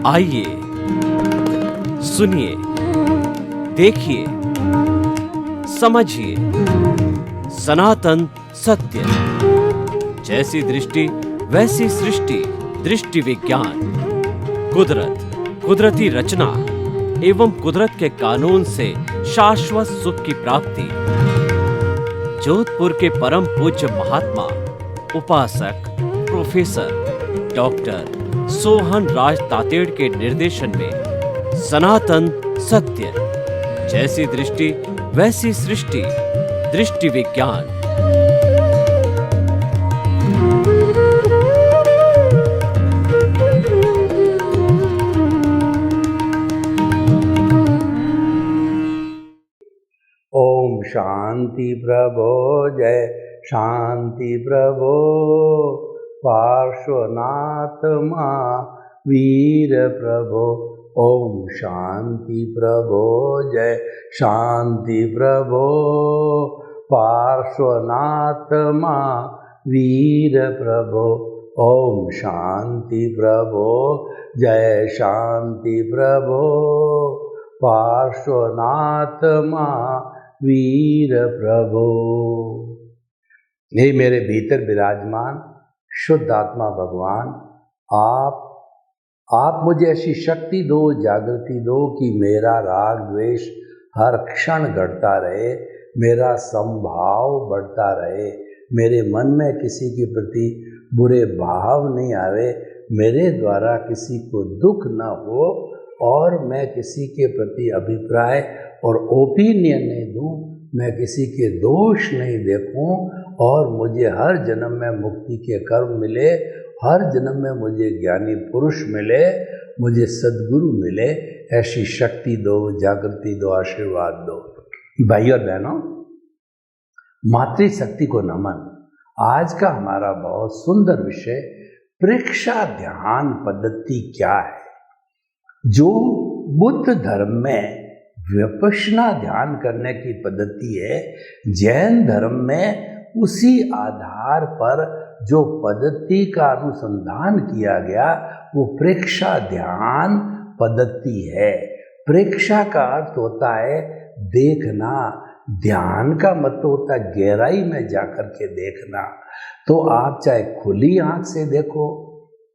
आइए सुनिए, देखिए, समझिए सनातन सत्य। जैसी दृष्टि वैसी सृष्टि, दृष्टि विज्ञान। कुदरत, कुदरती रचना एवं कुदरत के कानून से शाश्वत सुख की प्राप्ति। जोधपुर के परम पूज्य महात्मा उपासक प्रोफेसर डॉक्टर सोहन राज तातेड़ के निर्देशन में सनातन सत्य। जैसी दृष्टि वैसी सृष्टि, दृष्टि विज्ञान। ओम शांति प्रभो, जय शांति प्रभो। पार्श्वनाथ महावीर प्रभो। ओम शांति प्रभो, जय शांति प्रभो। पार्श्वनाथ महावीर प्रभो। ओम शांति प्रभो, जय शांति प्रभो। पार्श्वनाथ महावीर प्रभो। हे मेरे भीतर विराजमान शुद्ध आत्मा भगवान, आप मुझे ऐसी शक्ति दो, जागृति दो कि मेरा राग द्वेष हर क्षण घटता रहे, मेरा समभाव बढ़ता रहे, मेरे मन में किसी के प्रति बुरे भाव नहीं आवे, मेरे द्वारा किसी को दुख न हो और मैं किसी के प्रति अभिप्राय और ओपिनियन नहीं दूं, मैं किसी के दोष नहीं देखूं और मुझे हर जन्म में मुक्ति के कर्म मिले, हर जन्म में मुझे ज्ञानी पुरुष मिले, मुझे सद्गुरु मिले। ऐसी शक्ति दो, जागृति दो, आशीर्वाद दो। भाई और बहनों, मातृशक्ति को नमन। आज का हमारा बहुत सुंदर विषय प्रेक्षा ध्यान पद्धति क्या है, जो बुद्ध धर्म में विपश्यना ध्यान करने की पद्धति है। जैन धर्म में उसी आधार पर जो पद्धति का अनुसंधान किया गया वो प्रेक्षा ध्यान पद्धति है। प्रेक्षा का अर्थ होता है देखना, ध्यान का मतलब होता है गहराई में जाकर के देखना। तो आप चाहे खुली आंख से देखो,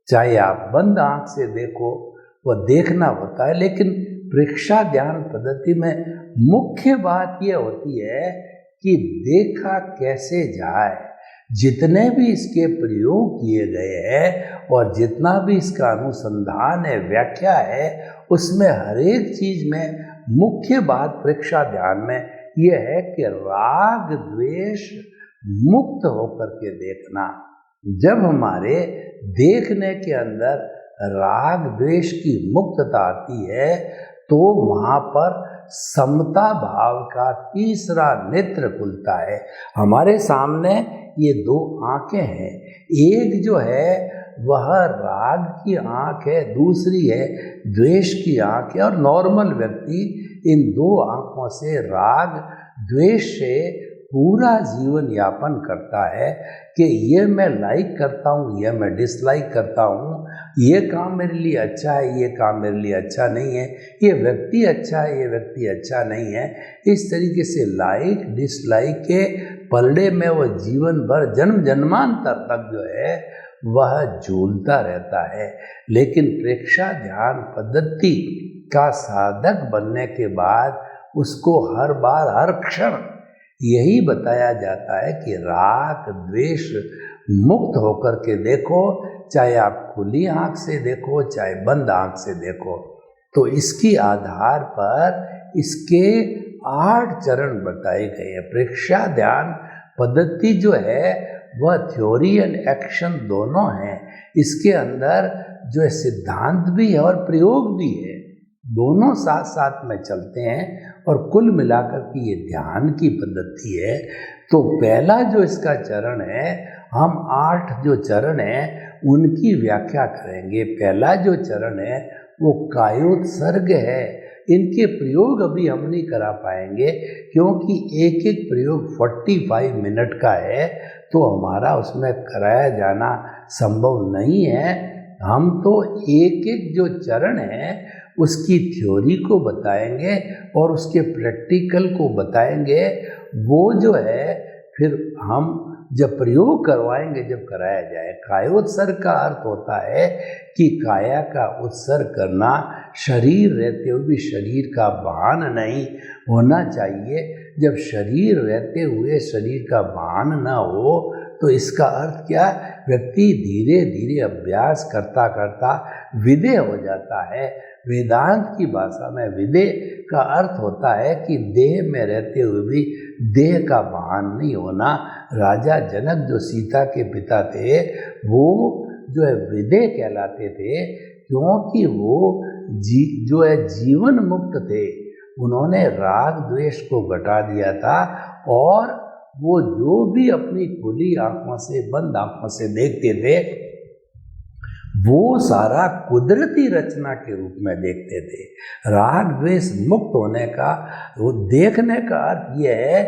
चाहे आप बंद आंख से देखो, वह देखना होता है। लेकिन प्रेक्षा ध्यान पद्धति में मुख्य बात यह होती है कि देखा कैसे जाए। जितने भी इसके प्रयोग किए गए हैं और जितना भी इसका अनुसंधान है, व्याख्या है, उसमें हर एक चीज में मुख्य बात प्रेक्षा ध्यान में यह है कि राग द्वेष मुक्त होकर के देखना। जब हमारे देखने के अंदर राग द्वेष की मुक्तता आती है तो वहाँ पर समता भाव का तीसरा नेत्र खुलता है। हमारे सामने ये दो आंखें हैं, एक जो है वह राग की आंख है, दूसरी है द्वेष की आंख है। और नॉर्मल व्यक्ति इन दो आंखों से राग द्वेष से पूरा जीवन यापन करता है कि ये मैं लाइक करता हूँ, ये मैं डिसलाइक करता हूँ, ये काम मेरे लिए अच्छा है, ये काम मेरे लिए अच्छा नहीं है, ये व्यक्ति अच्छा है, ये व्यक्ति अच्छा नहीं है। इस तरीके से लाइक डिसलाइक के पलड़े में वह जीवन भर जन्म जन्मांतर तक जो है वह झूलता रहता है। लेकिन प्रेक्षा ध्यान पद्धति का साधक बनने के बाद उसको हर बार हर क्षण यही बताया जाता है कि राग द्वेष मुक्त होकर के देखो, चाहे आप खुली आंख से देखो, चाहे बंद आंख से देखो। तो इसकी आधार पर इसके 8 चरण बताए गए हैं। प्रेक्षा ध्यान पद्धति जो है वह थ्योरी एंड एक्शन दोनों हैं। इसके अंदर जो है सिद्धांत भी है और प्रयोग भी है, दोनों साथ साथ में चलते हैं और कुल मिलाकर के ये ध्यान की पद्धति है। तो पहला जो इसका चरण है, हम 8 जो चरण हैं उनकी व्याख्या करेंगे। पहला जो चरण है वो कायोत्सर्ग है। इनके प्रयोग अभी हम नहीं करा पाएंगे क्योंकि एक एक प्रयोग 45 मिनट का है, तो हमारा उसमें कराया जाना संभव नहीं है। हम तो एक एक जो चरण है उसकी थ्योरी को बताएंगे और उसके प्रैक्टिकल को बताएंगे। वो जो है फिर हम जब प्रयोग करवाएंगे, जब कराया जाए। कायोत्सर्ग का अर्थ होता है कि काया का उत्सर्ग करना, शरीर रहते हुए भी शरीर का भान नहीं होना चाहिए। जब शरीर रहते हुए शरीर का भान ना हो तो इसका अर्थ क्या? व्यक्ति धीरे धीरे अभ्यास करता करता विदेह हो जाता है। वेदांत की भाषा में विदेह का अर्थ होता है कि देह में रहते हुए भी देह का भान नहीं होना। राजा जनक जो सीता के पिता थे वो जो है विदेह कहलाते थे, क्योंकि वो जो है जीवन मुक्त थे। उन्होंने राग द्वेष को घटा दिया था और वो जो भी अपनी खुली आंखों से, बंद आंखों से देखते थे वो सारा कुदरती रचना के रूप में देखते थे। राग द्वेष मुक्त होने का, वो देखने का अर्थ यह है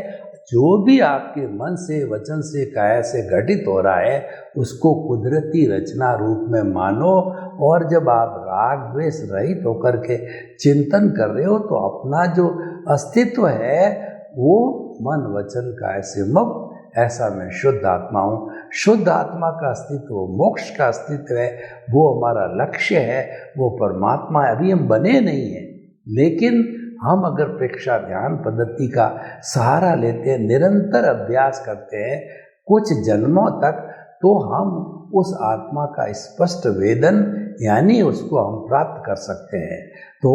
जो भी आपके मन से, वचन से, काया से घटित हो रहा है उसको कुदरती रचना रूप में मानो। और जब आप राग द्वेष रहित होकर के चिंतन कर रहे हो तो अपना जो अस्तित्व है वो मन, वचन, काया से मुक्त, ऐसा मैं शुद्ध आत्मा हूँ। शुद्ध आत्मा का अस्तित्व, मोक्ष का अस्तित्व है, वो हमारा लक्ष्य है, वो परमात्मा है। अभी हम बने नहीं हैं, लेकिन हम अगर प्रेक्षा ध्यान पद्धति का सहारा लेते हैं, निरंतर अभ्यास करते हैं कुछ जन्मों तक, तो हम उस आत्मा का स्पष्ट वेदन यानी उसको हम प्राप्त कर सकते हैं। तो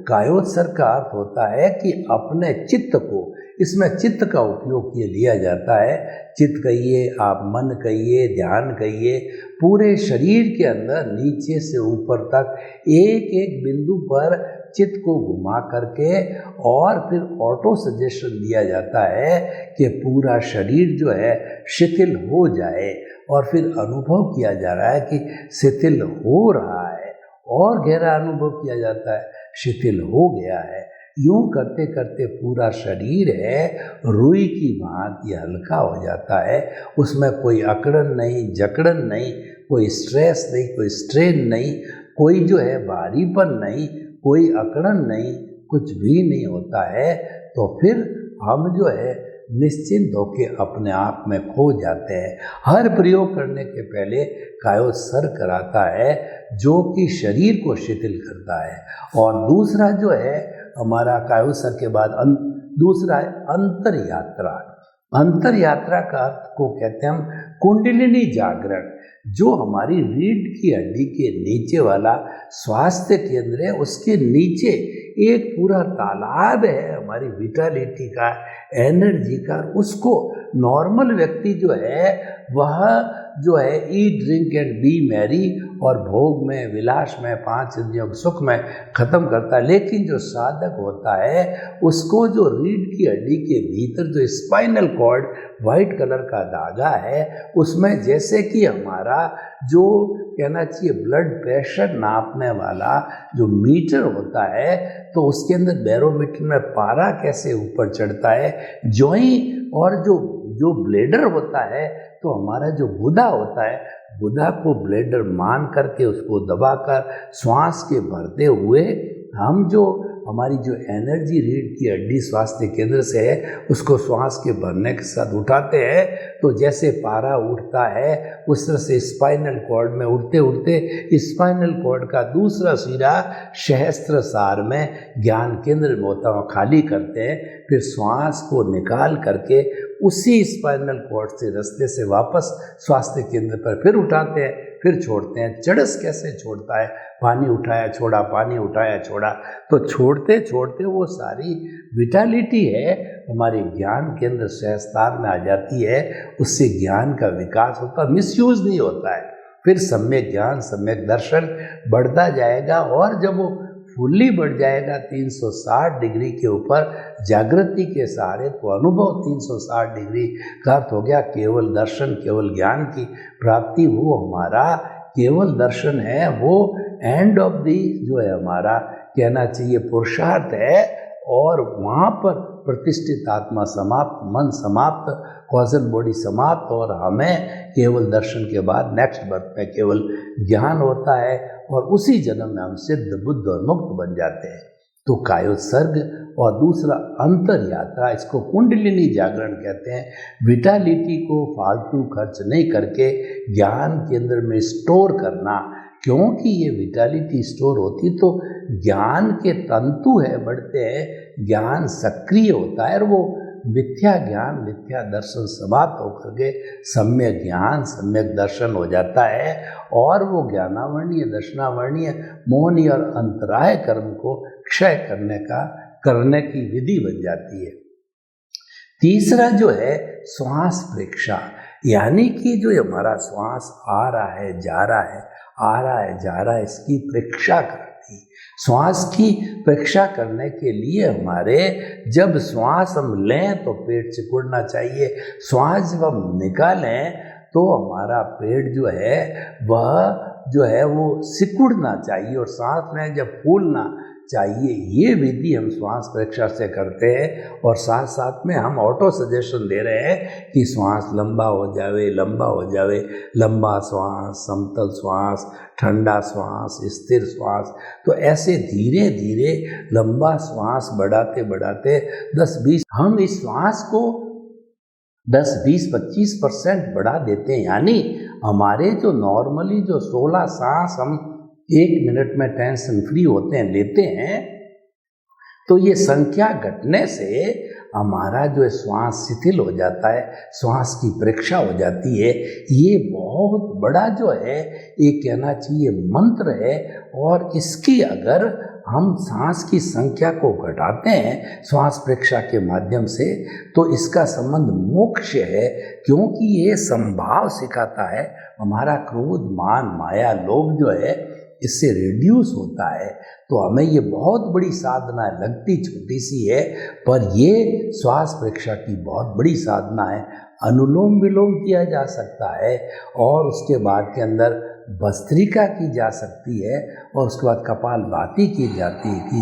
कायोत्सर्ग का अर्थ होता है कि अपने चित्त को, इसमें चित्त का उपयोग ये लिया जाता है। चित्त कहिए, आप मन कहिए, ध्यान कहिए, पूरे शरीर के अंदर नीचे से ऊपर तक एक एक बिंदु पर चित्त को घुमा करके और फिर ऑटो सजेशन दिया जाता है कि पूरा शरीर जो है शिथिल हो जाए, और फिर अनुभव किया जा रहा है कि शिथिल हो रहा है, और गहरा अनुभव किया जाता है शिथिल हो गया है। यूं करते करते पूरा शरीर है रुई की भांति हल्का हो जाता है। उसमें कोई अकड़न नहीं, जकड़न नहीं, कोई स्ट्रेस नहीं, कोई स्ट्रेन नहीं, कोई जो है भारीपन नहीं, कोई अकड़न नहीं, कुछ भी नहीं होता है। तो फिर हम जो है निश्चिंत होकर अपने आप में खो जाते हैं। हर प्रयोग करने के पहले कायोत्सर्ग कराता है जो कि शरीर को शिथिल करता है। और दूसरा जो है हमारा कायोत्सर्ग के बाद दूसरा है अंतर यात्रा। अंतर यात्रा का अर्थ को कहते हैं हम कुंडलिनी जागरण। जो हमारी रीढ़ की हड्डी के नीचे वाला स्वास्थ्य केंद्र है, उसके नीचे एक पूरा तालाब है हमारी विटालिटी का, एनर्जी का। उसको नॉर्मल व्यक्ति जो है वह जो है ईट, ड्रिंक एंड बी मैरी और भोग में, विलास में, पांच इंद्रियों के सुख में खत्म करता है। लेकिन जो साधक होता है उसको जो रीढ़ की हड्डी के भीतर जो स्पाइनल कॉर्ड वाइट कलर का धागा है, उसमें जैसे कि हमारा जो कहना चाहिए ब्लड प्रेशर नापने वाला जो मीटर होता है, तो उसके अंदर बैरोमीटर में पारा कैसे ऊपर चढ़ता है, जोई और जो ब्लेडर होता है, तो हमारा जो गुदा होता है, गुदा को ब्लेडर मान करके उसको दबाकर श्वास के भरते हुए हम जो हमारी जो एनर्जी रीढ़ की हड्डी स्वास्थ्य केंद्र से है उसको श्वास के भरने के साथ उठाते हैं। तो जैसे पारा उठता है उस तरह से स्पाइनल कॉर्ड में उठते उठते स्पाइनल कॉर्ड का दूसरा सिरा सहस्त्रसार में ज्ञान केंद्र में होता हुआ खाली करते हैं। फिर श्वास को निकाल करके उसी स्पाइनल कॉर्ड से रास्ते से वापस स्वास्थ्य केंद्र पर फिर उठाते हैं, फिर छोड़ते हैं। चढ़स कैसे छोड़ता है, पानी उठाया छोड़ा, पानी उठाया छोड़ा, तो छोड़ते छोड़ते वो सारी विटालिटी है हमारे ज्ञान केंद्र सहस्त्रार में आ जाती है। उससे ज्ञान का विकास होता, मिसयूज नहीं होता है। फिर सम्यक ज्ञान, सम्यक दर्शन बढ़ता जाएगा, और जब वो फुल्ली बढ़ जाएगा 360 डिग्री के ऊपर जागृति के सहारे, तो अनुभव 360 डिग्री का अर्थ हो गया केवल दर्शन, केवल ज्ञान की प्राप्ति। वो हमारा केवल दर्शन है, वो एंड ऑफ दी जो है हमारा कहना चाहिए पुरुषार्थ है। और वहाँ पर प्रतिष्ठित आत्मा समाप्त, मन समाप्त, कॉजल बॉडी समाप्त, और हमें केवल दर्शन के बाद नेक्स्ट बर्थ में केवल ज्ञान होता है और उसी जन्म में हम सिद्ध, बुद्ध और मुक्त बन जाते हैं। तो कायोत्सर्ग और दूसरा अंतर यात्रा, इसको कुंडलिनी जागरण कहते हैं। विटालिटी को फालतू खर्च नहीं करके ज्ञान केंद्र में स्टोर करना, क्योंकि ये विटालिटी स्टोर होती तो ज्ञान के तंतु है बढ़ते हैं, ज्ञान सक्रिय होता है और वो मिथ्या ज्ञान, मिथ्या दर्शन समाप्त होकर के सम्यक ज्ञान, सम्यक दर्शन हो जाता है और वो ज्ञानावर्णीय, दर्शनावर्णीय, मोहनीय और अंतराय कर्म को क्षय करने की विधि बन जाती है। तीसरा जो है श्वास प्रेक्षा, यानी कि जो हमारा श्वास आ रहा है, जा रहा है, आ रहा है, जा रहा है, इसकी प्रेक्षा करती। श्वास की प्रेक्षा करने के लिए हमारे जब श्वास हम लें तो पेट सिकुड़ना चाहिए, श्वास जब हम निकालें तो हमारा पेट जो है वो सिकुड़ना चाहिए और सांस लें जब फूलना चाहिए। ये विधि हम श्वास प्रेक्षा से करते हैं और साथ साथ में हम ऑटो सजेशन दे रहे हैं कि श्वास लंबा हो जावे, लंबा हो जावे, लंबा श्वास, समतल श्वास, ठंडा श्वास, स्थिर श्वास। तो ऐसे धीरे धीरे लंबा श्वास बढ़ाते बढ़ाते 10-20 हम इस श्वास को 10-20-25% बढ़ा देते हैं, यानी हमारे जो नॉर्मली जो 16 सांस हम 1 मिनट में टेंशन फ्री होते हैं, लेते हैं, तो ये संख्या घटने से हमारा जो है श्वास शिथिल हो जाता है, श्वास की परीक्षा हो जाती है। ये बहुत बड़ा जो है ये कहना चाहिए मंत्र है और इसकी अगर हम सांस की संख्या को घटाते हैं श्वास परीक्षा के माध्यम से तो इसका संबंध मोक्ष है, क्योंकि ये संभाव सिखाता है। हमारा क्रोध, मान, माया, लोभ जो है इससे रिड्यूस होता है। तो हमें ये बहुत बड़ी साधना है, लगती छोटी सी है पर ये श्वास परीक्षा की बहुत बड़ी साधना है। अनुलोम विलोम किया जा सकता है और उसके बाद के अंदर भस्त्रिका की जा सकती है और उसके बाद कपालभाति की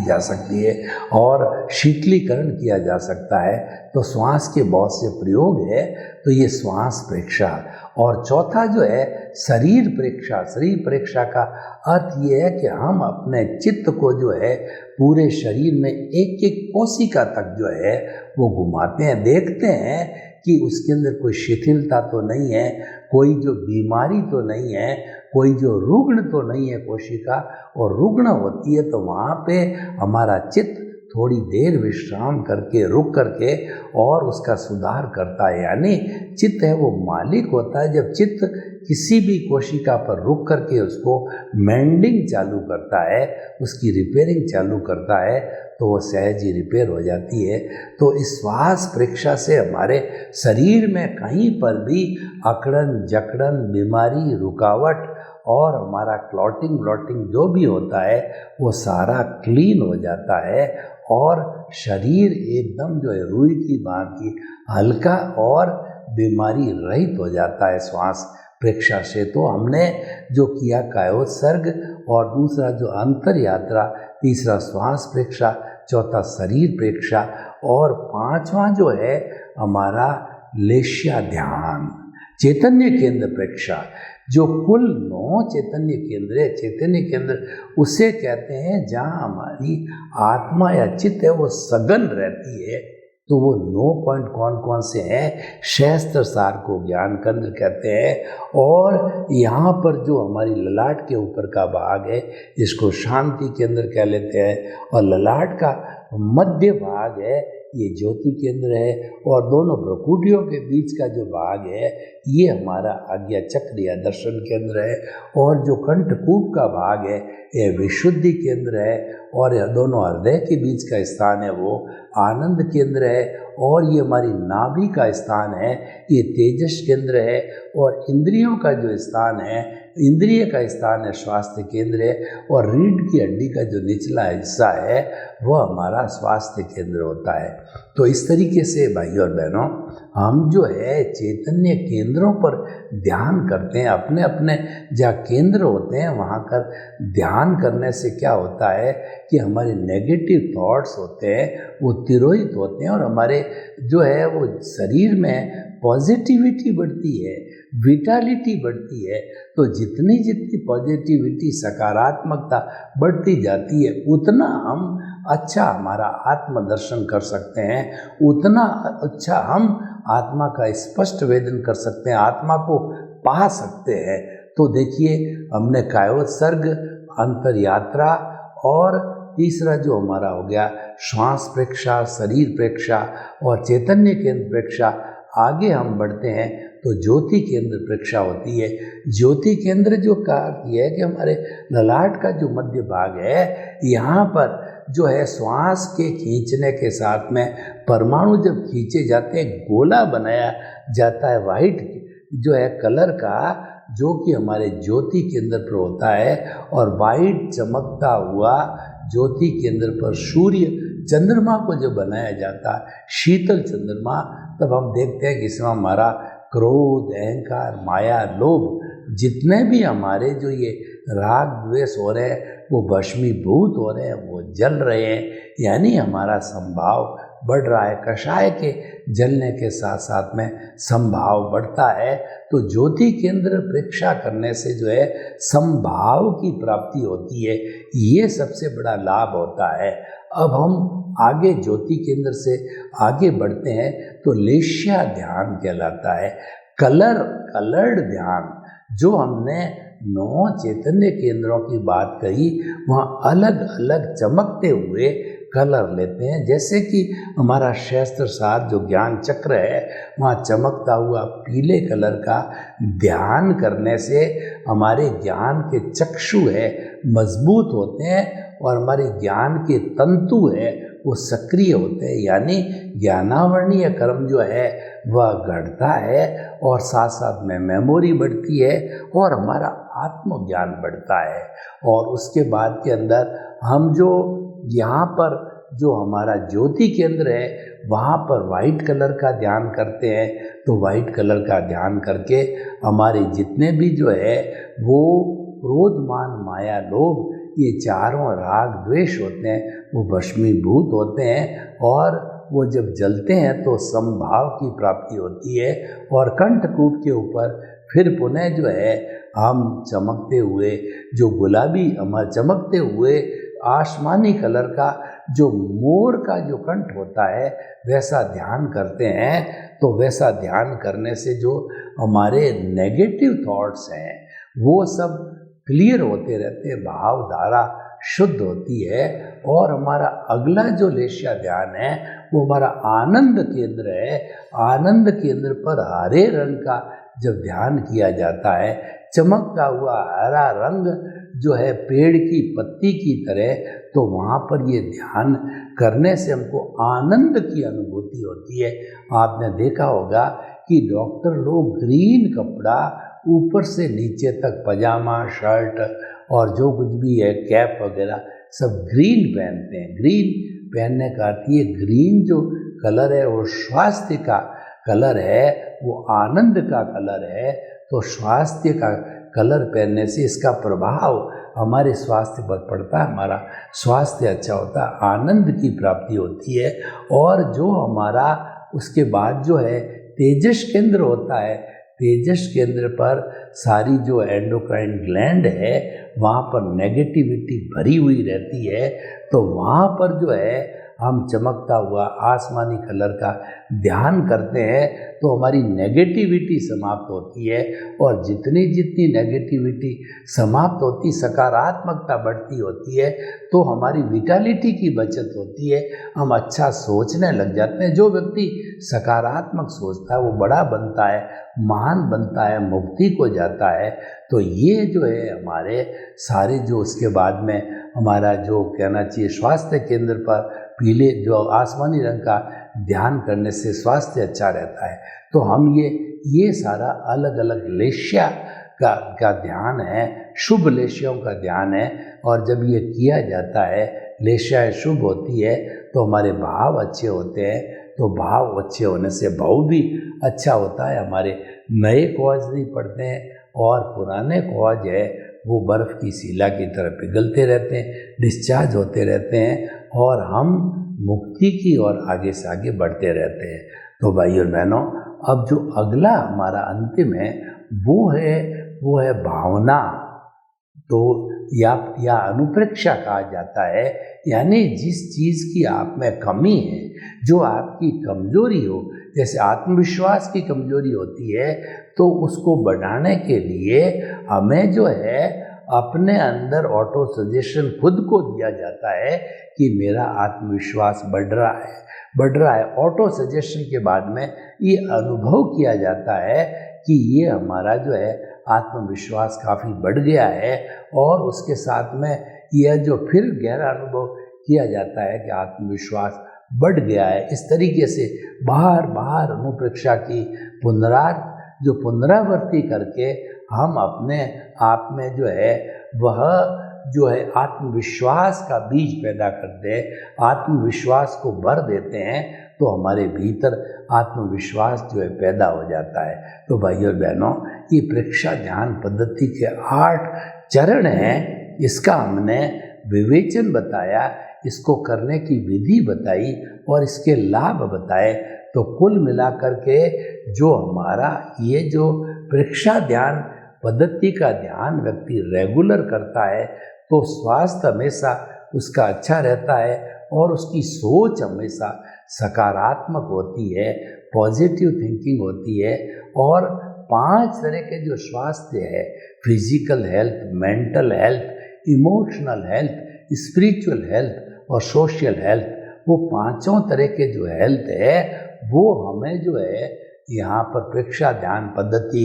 जा सकती है और शीतलीकरण किया जा सकता है। तो श्वास के बहुत से प्रयोग है। तो ये श्वास परीक्षा। और चौथा जो है शरीर परीक्षा। शरीर परीक्षा का अर्थ ये है कि हम अपने चित्त को जो है पूरे शरीर में एक एक कोशिका तक जो है वो घुमाते हैं, देखते हैं कि उसके अंदर कोई शिथिलता तो नहीं है, कोई जो बीमारी तो नहीं है, कोई जो रुग्ण तो नहीं है कोशिका। और रुग्ण होती है तो वहाँ पे हमारा चित्त थोड़ी देर विश्राम करके, रुक करके और उसका सुधार करता है। यानी चित्त है वो मालिक होता है। जब चित्त किसी भी कोशिका पर रुक करके उसको मेंडिंग चालू करता है, उसकी रिपेयरिंग चालू करता है, तो वो सहज ही रिपेयर हो जाती है। तो इस श्वास परीक्षा से हमारे शरीर में कहीं पर भी अकड़न, जकड़न, बीमारी, रुकावट और हमारा क्लॉटिंग व्लॉटिंग जो भी होता है वो सारा क्लीन हो जाता है और शरीर एकदम जो है रुई की भांति हल्का और बीमारी रहित हो जाता है श्वास परीक्षा से। तो हमने जो किया कायोत्सर्ग और दूसरा जो अंतर यात्रा, तीसरा श्वास परीक्षा, चौथा शरीर परीक्षा और पांचवा जो है हमारा लेश्या ध्यान, चैतन्य केंद्र परीक्षा। जो कुल 9 चैतन्य केंद्र है, चैतन्य केंद्र उसे कहते हैं जहाँ हमारी आत्मा या चित्त है वो सघन रहती है। तो वो 9 पॉइंट कौन कौन से हैं? सहस्त्र सार को ज्ञान केंद्र कहते हैं। और यहाँ पर जो हमारी ललाट के ऊपर का भाग है जिसको शांति केंद्र कह लेते हैं, और ललाट का मध्य भाग है ये ज्योति केंद्र है, और दोनों भ्रुकुटियों के बीच का जो भाग है ये हमारा आज्ञा चक्र या दर्शन केंद्र है, और जो कंठकूप का भाग है ये विशुद्धि केंद्र है, और यह दोनों हृदय के बीच का स्थान है वो आनंद केंद्र है, और ये हमारी नाभि का स्थान है ये तेजस केंद्र है, और इंद्रियों का जो स्थान है, इंद्रिय का स्थान है स्वास्थ्य केंद्र है, और रीढ़ की हड्डी का जो निचला हिस्सा है वह हमारा स्वास्थ्य केंद्र होता है। तो इस तरीके से भाइयों और बहनों हम जो है चैतन्य केंद्रों पर ध्यान करते हैं, अपने अपने जहाँ केंद्र होते हैं वहाँ कर ध्यान करने से क्या होता है कि हमारे नेगेटिव थॉट्स होते हैं वो तिरोहित होते हैं और हमारे जो है वो शरीर में पॉजिटिविटी बढ़ती है, विटालिटी बढ़ती है। तो जितनी जितनी पॉजिटिविटी, सकारात्मकता बढ़ती जाती है उतना हम अच्छा हमारा आत्मदर्शन कर सकते हैं, उतना अच्छा हम आत्मा का स्पष्ट वेदन कर सकते हैं, आत्मा को पा सकते हैं। तो देखिए हमने कायोत्सर्ग, अंतर यात्रा और तीसरा जो हमारा हो गया श्वास प्रेक्षा, शरीर प्रेक्षा और चैतन्य केंद्र प्रेक्षा। आगे हम बढ़ते हैं तो ज्योति केंद्र प्रेक्षा होती है। ज्योति केंद्र जो कहा किया है कि हमारे ललाट का जो मध्य भाग है, यहाँ पर जो है श्वास के खींचने के साथ में परमाणु जब खींचे जाते हैं गोला बनाया जाता है वाइट जो है कलर का, जो कि हमारे ज्योति केंद्र पर होता है। और वाइट चमकता हुआ ज्योति केंद्र पर सूर्य चंद्रमा को जब बनाया जाता है, शीतल चंद्रमा, तब हम देखते हैं कि इसमें हमारा क्रोध, अहंकार, माया, लोभ जितने भी हमारे जो ये राग द्वेष हो रहे हैं वो भस्मीभूत हो रहे हैं, वो जल रहे हैं, यानी हमारा संभाव बढ़ रहा है। कषाय के जलने के साथ साथ में संभाव बढ़ता है। तो ज्योति केंद्र प्रेक्षा करने से जो है संभाव की प्राप्ति होती है, ये सबसे बड़ा लाभ होता है। अब हम आगे ज्योति केंद्र से आगे बढ़ते हैं तो लेश्या ध्यान कहलाता है। कलर्ड ध्यान, जो हमने 9 चैतन्य केंद्रों की बात कही, वहाँ अलग अलग चमकते हुए कलर लेते हैं। जैसे कि हमारा शास्त्र साथ जो ज्ञान चक्र है, वहाँ चमकता हुआ पीले कलर का ध्यान करने से हमारे ज्ञान के चक्षु है मजबूत होते हैं और हमारे ज्ञान के तंतु है वो सक्रिय होते हैं, यानी ज्ञानावरणीय कर्म जो है वह घटता है और साथ साथ में मेमोरी बढ़ती है और हमारा आत्मज्ञान बढ़ता है। और उसके बाद के अंदर हम जो यहाँ पर जो हमारा ज्योति केंद्र है वहाँ पर वाइट कलर का ध्यान करते हैं। तो वाइट कलर का ध्यान करके हमारे जितने भी जो है वो क्रोध, मान, माया, लोभ, ये चारों राग द्वेष होते हैं वो भस्मीभूत होते हैं और वो जब जलते हैं तो समभाव की प्राप्ति होती है। और कंठकूप के ऊपर फिर पुनः जो है हम चमकते हुए जो गुलाबी, हमारे चमकते हुए आसमानी कलर का जो मोर का जो कंठ होता है वैसा ध्यान करते हैं। तो वैसा ध्यान करने से जो हमारे नेगेटिव थॉट्स हैं वो सब क्लियर होते रहते हैं, भाव धारा शुद्ध होती है। और हमारा अगला जो लेश्या ध्यान है वो हमारा आनंद केंद्र है। आनंद केंद्र पर हरे रंग का जब ध्यान किया जाता है, चमकता हुआ हरा रंग जो है पेड़ की पत्ती की तरह, तो वहाँ पर ये ध्यान करने से हमको आनंद की अनुभूति होती है। आपने देखा होगा कि डॉक्टर लोग ग्रीन कपड़ा ऊपर से नीचे तक, पजामा, शर्ट और जो कुछ भी है, कैप वगैरह सब ग्रीन पहनते हैं। ग्रीन पहनने का अर्थ ये ग्रीन जो कलर है वो स्वास्थ्य का कलर है, वो आनंद का कलर है। तो स्वास्थ्य का कलर पहनने से इसका प्रभाव हमारे स्वास्थ्य पर पड़ता है, हमारा स्वास्थ्य अच्छा होता है, आनंद की प्राप्ति होती है। और जो हमारा उसके बाद जो है तेजस केंद्र होता है, तेजस केंद्र पर सारी जो एंडोक्राइन ग्लैंड है वहाँ पर नेगेटिविटी भरी हुई रहती है। तो वहाँ पर जो है हम चमकता हुआ आसमानी कलर का ध्यान करते हैं तो हमारी नेगेटिविटी समाप्त होती है। और जितनी जितनी नेगेटिविटी समाप्त होती, सकारात्मकता बढ़ती होती है, तो हमारी विटालिटी की बचत होती है, हम अच्छा सोचने लग जाते हैं। जो व्यक्ति सकारात्मक सोचता है वो बड़ा बनता है, महान बनता है, मुक्ति को जाता है। तो ये जो है हमारे सारे जो उसके बाद में हमारा जो कहना चाहिए स्वास्थ्य केंद्र पर पीले जो आसमानी रंग का ध्यान करने से स्वास्थ्य अच्छा रहता है। तो हम ये सारा अलग अलग लेश्या का ध्यान है, शुभ लेश्यों का ध्यान है। और जब ये किया जाता है, लेश्या शुभ होती है तो हमारे भाव अच्छे होते हैं, तो भाव अच्छे होने से भाव भी अच्छा होता है, हमारे नए कॉज नहीं पड़ते हैं और पुराने कॉज है वो बर्फ़ की शिला की तरह पिघलते रहते हैं, डिस्चार्ज होते रहते हैं और हम मुक्ति की ओर आगे से आगे बढ़ते रहते हैं। तो भाइयों और बहनों, अब जो अगला हमारा अंतिम है वो है भावना। तो या अनुप्रेक्षा कहा जाता है, यानी जिस चीज़ की आप में कमी है, जो आपकी कमजोरी हो, जैसे आत्मविश्वास की कमजोरी होती है, तो उसको बढ़ाने के लिए हमें जो है अपने अंदर ऑटो सजेशन खुद को दिया जाता है कि मेरा आत्मविश्वास बढ़ रहा है। ऑटो सजेशन के बाद में ये अनुभव किया जाता है कि ये हमारा जो है आत्मविश्वास काफ़ी बढ़ गया है और उसके साथ में यह जो फिर गहरा अनुभव किया जाता है कि आत्मविश्वास बढ़ गया है। इस तरीके से बार बार अनुप्रेक्षा की पुनरावृत्ति करके हम अपने आप में जो है वह जो है आत्मविश्वास का बीज पैदा करते हैं, आत्मविश्वास को भर देते हैं, तो हमारे भीतर आत्मविश्वास जो है पैदा हो जाता है। तो भाइयों और बहनों, ये प्रेक्षा ध्यान पद्धति के 8 चरण हैं। इसका हमने विवेचन बताया, इसको करने की विधि बताई और इसके लाभ बताए। तो कुल मिलाकर के जो हमारा ये जो प्रेक्षा ध्यान पद्धति का ध्यान व्यक्ति रेगुलर करता है तो स्वास्थ्य हमेशा उसका अच्छा रहता है और उसकी सोच हमेशा सकारात्मक होती है, पॉजिटिव थिंकिंग होती है। और 5 तरह के जो स्वास्थ्य है, physical health, mental health, emotional health, spiritual health और सोशल हेल्थ, वो 5 तरह के जो हेल्थ है वो हमें जो है यहाँ पर प्रेक्षा ध्यान पद्धति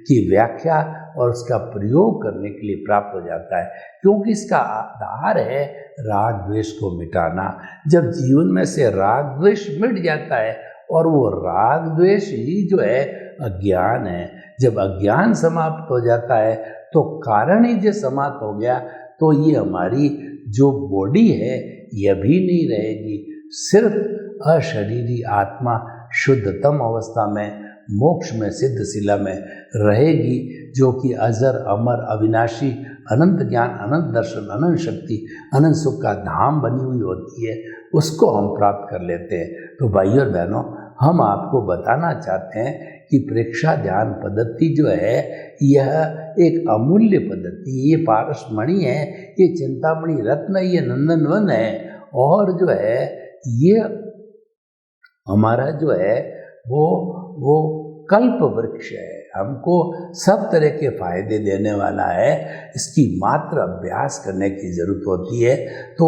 की व्याख्या और उसका प्रयोग करने के लिए प्राप्त हो जाता है, क्योंकि इसका आधार है राग द्वेष को मिटाना। जब जीवन में से राग द्वेष मिट जाता है, और वो राग द्वेष ही जो है अज्ञान है, जब अज्ञान समाप्त हो जाता है तो कारण ही जो समाप्त हो गया, तो ये हमारी जो बॉडी है यह भी नहीं रहेगी, सिर्फ अशरीरी आत्मा शुद्धतम अवस्था में मोक्ष में सिद्ध शिला में रहेगी, जो कि अजर अमर अविनाशी अनंत ज्ञान, अनंत दर्शन, अनंत शक्ति, अनंत सुख का धाम बनी हुई होती है, उसको हम प्राप्त कर लेते हैं। तो भाइयों और बहनों, हम आपको बताना चाहते हैं कि प्रेक्षा ध्यान पद्धति जो है यह एक अमूल्य पद्धति, ये पारसमणि है, ये चिंतामणि रत्न, ये नंदनवन है, और जो है ये हमारा जो है वो कल्प वृक्ष है, हमको सब तरह के फायदे देने वाला है। इसकी मात्र अभ्यास करने की जरूरत होती है। तो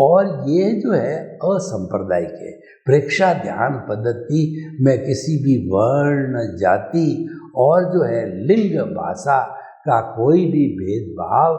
और ये जो है असंप्रदायिक है। प्रेक्षा ध्यान पद्धति में किसी भी वर्ण, जाति और जो है लिंग, भाषा का कोई भी भेदभाव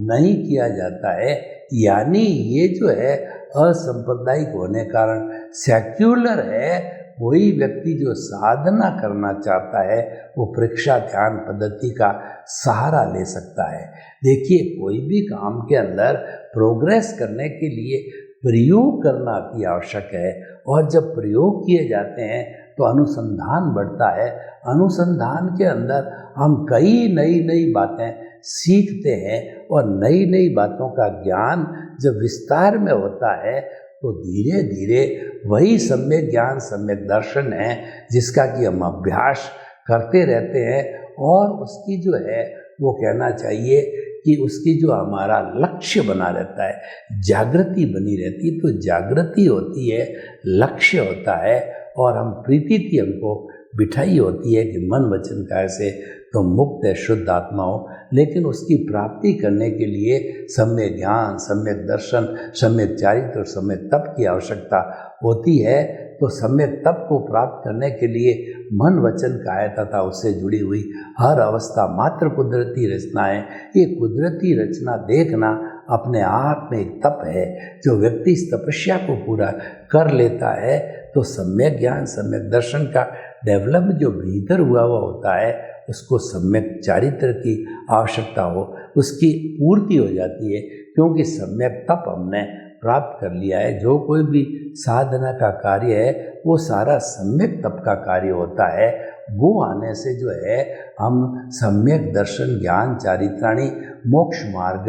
नहीं किया जाता है। यानी ये जो है असंप्रदायिक होने कारण सेक्युलर है। कोई व्यक्ति जो साधना करना चाहता है वो प्रेक्षा ध्यान पद्धति का सहारा ले सकता है। देखिए, कोई भी काम के अंदर प्रोग्रेस करने के लिए प्रयोग करना अति आवश्यक है, और जब प्रयोग किए जाते हैं तो अनुसंधान बढ़ता है। अनुसंधान के अंदर हम कई नई बातें सीखते हैं, और नई बातों का ज्ञान जब विस्तार में होता है तो धीरे धीरे वही सम्यक ज्ञान, सम्यक दर्शन है जिसका कि हम अभ्यास करते रहते हैं, और उसकी जो है वो कहना चाहिए कि उसकी जो हमारा लक्ष्य बना रहता है, जागृति बनी रहती है। तो जागृति होती है, लक्ष्य होता है, और हम प्रीति थी हमको बिठाई होती है कि मन वचन काया से तो मुक्त है, शुद्ध आत्मा हो। लेकिन उसकी प्राप्ति करने के लिए सम्यक ज्ञान, सम्यक दर्शन, सम्यक चारित्र और सम्यक तप की आवश्यकता होती है। तो सम्यक तप को प्राप्त करने के लिए मन वचन काया तथा उससे जुड़ी हुई हर अवस्था मात्र कुदरती रचनाएं, ये कुदरती रचना देखना अपने आप में एक तप है। जो व्यक्ति इस तपस्या को पूरा कर लेता है तो सम्यक ज्ञान, सम्यक दर्शन का डेवलप जो भीतर हुआ होता है, उसको सम्यक चारित्र की आवश्यकता हो, उसकी पूर्ति हो जाती है, क्योंकि सम्यक तप हमने प्राप्त कर लिया है। जो कोई भी साधना का कार्य है वो सारा सम्यक तप का कार्य होता है। वो आने से जो है हम सम्यक दर्शन, ज्ञान, चारित्राणी, मोक्ष मार्ग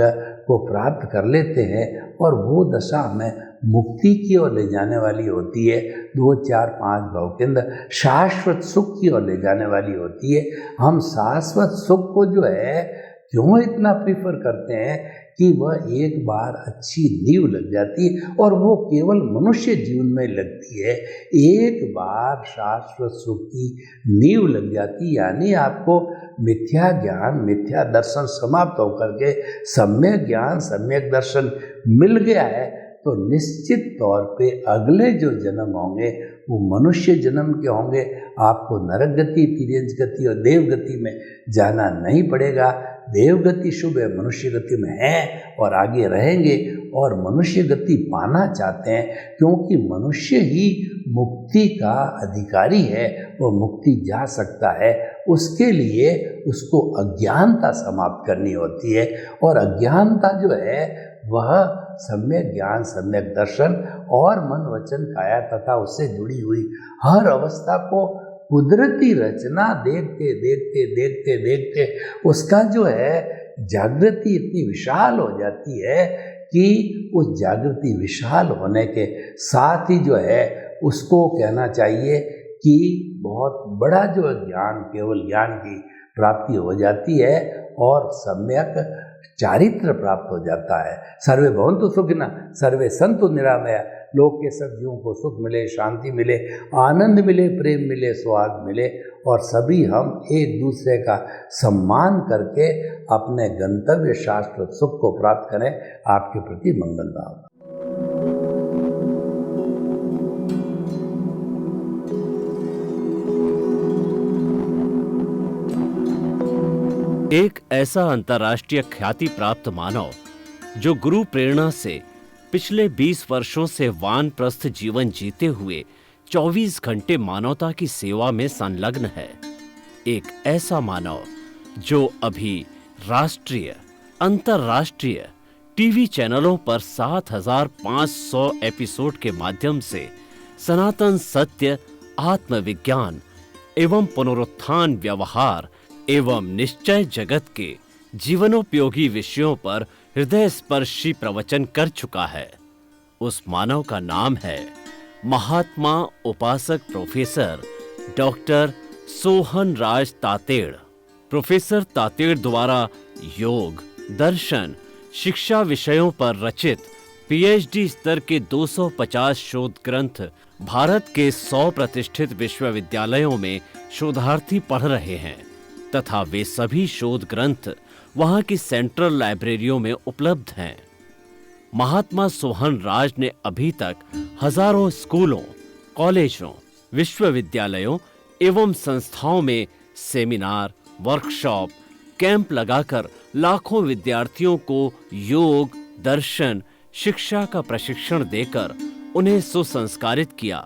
को प्राप्त कर लेते हैं और वो दशा हमें मुक्ति की ओर ले जाने वाली होती है। 2, 4, 5 भाव के अंदर शाश्वत सुख की ओर ले जाने वाली होती है। हम शाश्वत सुख को जो है क्यों इतना प्रीफर करते हैं कि वह एक बार अच्छी नींव लग जाती है और वो केवल मनुष्य जीवन में लगती है। एक बार शाश्वत सुख की नींव लग जाती, यानी आपको मिथ्या ज्ञान, मिथ्या दर्शन समाप्त होकर के सम्यक ज्ञान, सम्यक दर्शन मिल गया है, तो निश्चित तौर पे अगले जो जन्म होंगे वो मनुष्य जन्म के होंगे। आपको नरक गति, तिर्यंच गति और देव गति में जाना नहीं पड़ेगा। देव गति शुभ है, मनुष्य गति में हैं और आगे रहेंगे और मनुष्य गति पाना चाहते हैं, क्योंकि मनुष्य ही मुक्ति का अधिकारी है। वो मुक्ति जा सकता है, उसके लिए उसको अज्ञानता समाप्त करनी होती है और अज्ञानता जो है वह सम्यक ज्ञान, सम्यक दर्शन और मन, वचन, काया तथा उससे जुड़ी हुई हर अवस्था को कुदरती रचना देखते देखते देखते देखते उसका जो है जागृति इतनी विशाल हो जाती है कि उस जागृति विशाल होने के साथ ही जो है उसको कहना चाहिए कि बहुत बड़ा जो ज्ञान, केवल ज्ञान की प्राप्ति हो जाती है और सम्यक चारित्र प्राप्त हो जाता है। सर्वे भवन्तु सुखिनः, सर्वे सन्तु निरामया। लोक के सब जीवों को सुख मिले, शांति मिले, आनंद मिले, प्रेम मिले, स्वाद मिले और सभी हम एक दूसरे का सम्मान करके अपने गंतव्य शाश्वत सुख को प्राप्त करें। आपके प्रति मंगल भाव। एक ऐसा अंतर्राष्ट्रीय ख्याति प्राप्त मानव जो गुरु प्रेरणा से पिछले 20 वर्षों से वानप्रस्थ जीवन जीते हुए 24 घंटे मानवता की सेवा में संलग्न है। एक ऐसा मानव जो अभी राष्ट्रीय, अंतर्राष्ट्रीय टीवी चैनलों पर 7,500 एपिसोड के माध्यम से सनातन सत्य, आत्मविज्ञान एवं पुनरुत्थान, व्यवहार एवं निश्चय जगत के जीवनोपयोगी विषयों पर हृदय स्पर्शी प्रवचन कर चुका है। उस मानव का नाम है महात्मा उपासक प्रोफेसर डॉक्टर सोहन राज तातेड़। प्रोफेसर तातेड़ द्वारा योग, दर्शन, शिक्षा विषयों पर रचित पीएचडी स्तर के 250 शोध ग्रंथ भारत के 100 प्रतिष्ठित विश्वविद्यालयों में शोधार्थी पढ़ रहे हैं तथा वे सभी शोध ग्रंथ वहां की सेंट्रल लाइब्रेरियों में उपलब्ध हैं। महात्मा सोहन राज ने अभी तक हजारों स्कूलों, कॉलेजों, विश्वविद्यालयों एवं संस्थाओं में सेमिनार, वर्कशॉप, कैंप लगाकर लाखों विद्यार्थियों को योग, दर्शन, शिक्षा का प्रशिक्षण देकर उन्हें सुसंस्कारित किया।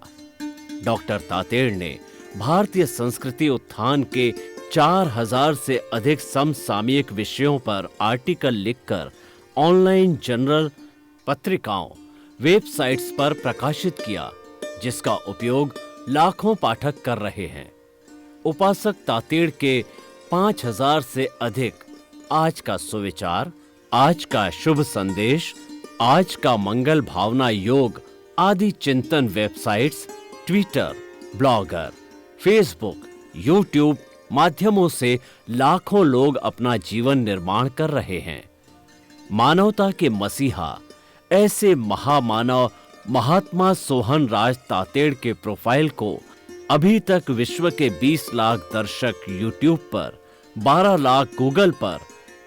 डॉक्टर तातेड़ ने भारतीय संस्कृति उत्थान के 4000 से अधिक समसामयिक विषयों पर आर्टिकल लिखकर ऑनलाइन जर्नल, पत्रिकाओं, वेबसाइट्स पर प्रकाशित किया, जिसका उपयोग लाखों पाठक कर रहे हैं। उपासक तातेड़ के 5000 से अधिक आज का सुविचार, आज का शुभ संदेश, आज का मंगल भावना योग आदि चिंतन websites, Twitter, blogger, Facebook, YouTube माध्यमों से लाखों लोग अपना जीवन निर्माण कर रहे हैं। मानवता के मसीहा ऐसे महामानव महात्मा सोहन राज तातेड़ के प्रोफाइल को अभी तक विश्व के 20 लाख दर्शक यूट्यूब पर, 12 लाख गूगल पर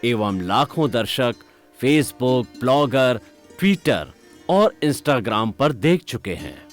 एवं लाखों दर्शक फेसबुक, ब्लॉगर, ट्विटर और इंस्टाग्राम पर देख चुके हैं।